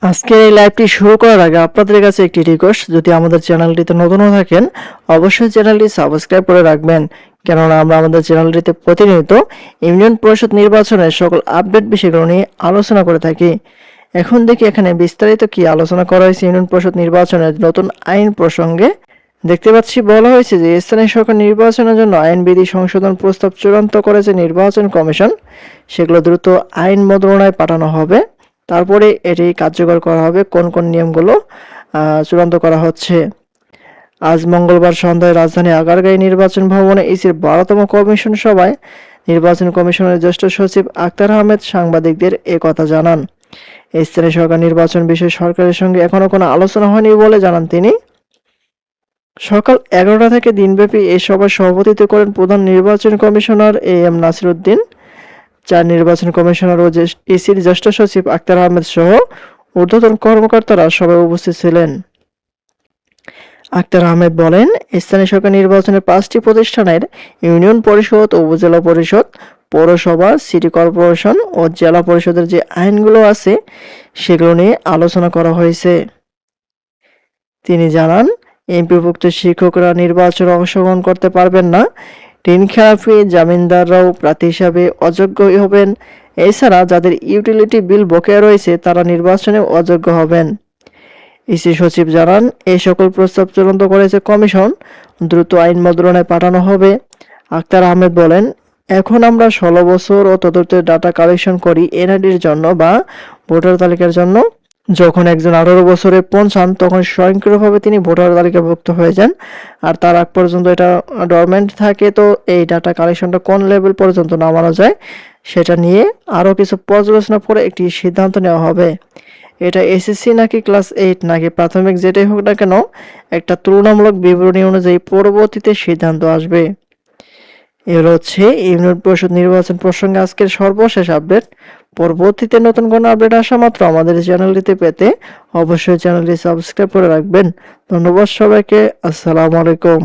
আজকে এই লাইভটি শুরু করার আগে আপনাদের কাছে একটি রিকোয়েস্ট, যদি আমাদের চ্যানেলটিতে নতুন হয়ে থাকেন অবশ্যই চ্যানেলটি সাবস্ক্রাইব করে রাখবেন, কেননা আমরা আমাদের চ্যানেলটিতে প্রতিনিয়ত ইউনিয়ন পরিষদ নির্বাচনের সকল আপডেট বিষয়গুলো নিয়ে আলোচনা করে থাকি। এখন দেখি এখানে বিস্তারিত কি আলোচনা করা হয়েছে ইউনিয়ন পরিষদ নির্বাচনের নতুন আইন প্রসঙ্গে। দেখতে পাচ্ছি বলা হয়েছে যে স্থানীয় সরকার নির্বাচনের জন্য আইন বিধি সংশোধন প্রস্তাব চূড়ান্ত করেছে নির্বাচন কমিশন, সেগুলো দ্রুত আইন মন্ত্রণালয়ে পাঠানো হবে, তারপরে এটি কার্যকর করা হবে। কোন কোন নিয়মগুলো চূড়ান্ত করা হচ্ছে। আজ মঙ্গলবার সন্ধ্যায় রাজধানী আগারগাঁও নির্বাচন ভবনে ইসির 12তম কমিশন সভায় নির্বাচন কমিশনের জ্যেষ্ঠ সচিব আক্তার আহমেদ সাংবাদিকদের কথা জানান। স্থানীয় সরকার নির্বাচন বিষয়ে সরকারের সঙ্গে এখনো কোনো আলোচনা হয়নি বলে জানান তিনি। সকাল 11টা থেকে দিনব্যাপী এই সভায় সভাপতিত্ব করেন প্রধান নির্বাচন কমিশনার এম নাসির উদ্দিন। চার নির্বাচন কমিশনার ও ইসির জ্যেষ্ঠ সচিব আক্তার আহমেদ সহ ঊর্ধ্বতন কর্মকর্তারা সভায় উপস্থিত ছিলেন। আক্তার আহমেদ বলেন, স্থানীয় সরকার নির্বাচনের 5টি প্রতিষ্ঠানের ইউনিয়ন পরিষদ, উপজেলা পরিষদ, পৌরসভা, সিটি কর্পোরেশন ও জেলা পরিষদের যে আইনগুলো আছে সেগুলো নিয়ে আলোচনা করা হয়েছে। তিনি জানান, এমপিভুক্ত শিক্ষকরা নির্বাচনে অংশগ্রহণ করতে পারবেন না। ঋণ খেলাপি জামিনদাররাও প্রার্থী হিসাবে অযোগ্য হবেন। এছাড়া যাদের ইউটিলিটি বিল বকেয়া রয়েছে তারা নির্বাচনে অযোগ্য হবেন। ইসি সচিব জানান, এই সকল প্রস্তাব চূড়ান্ত করেছে কমিশন, দ্রুত আইন মন্ত্রণালয়ে পাঠানো হবে। আক্তার আহমেদ বলেন, এখন আমরা 16 বছর ও তদুর্ধ্বের ডাটা কালেকশন করি এনআইডির জন্য বা ভোটার তালিকার জন্য। যখন একজন 18 বছরে পৌঁছান তখন স্বয়ংক্রিয়ভাবে তিনি ভোটার তালিকাভুক্ত হয়ে যান, আর তার আগ পর্যন্ত এটা ডরমেন্ট থাকে। তো এই ডাটা কালেকশনটা কোন লেভেল পর্যন্ত নামানো যায় সেটা নিয়ে আরও কিছু পর্যালোচনা করে একটি সিদ্ধান্ত নেওয়া হবে। এটা এসএসসি নাকি ক্লাস 8 নাকি প্রাথমিক যেটাই হোক না কেন, একটা তুলনামূলক বিবরণী অনুযায়ী পরবর্তীতে সিদ্ধান্ত আসবে। এর হচ্ছে ইউনিয়ন পরিষদ নির্বাচন প্রসঙ্গে আজকের সর্বশেষ আপডেট। পরবর্তীতে নতুন কোনো আপডেট আসা মাত্র আমাদের চ্যানেলটিতে পেতে অবশ্যই চ্যানেলটি সাবস্ক্রাইব করে রাখবেন। ধন্যবাদ সবাইকে। আসসালামু আলাইকুম।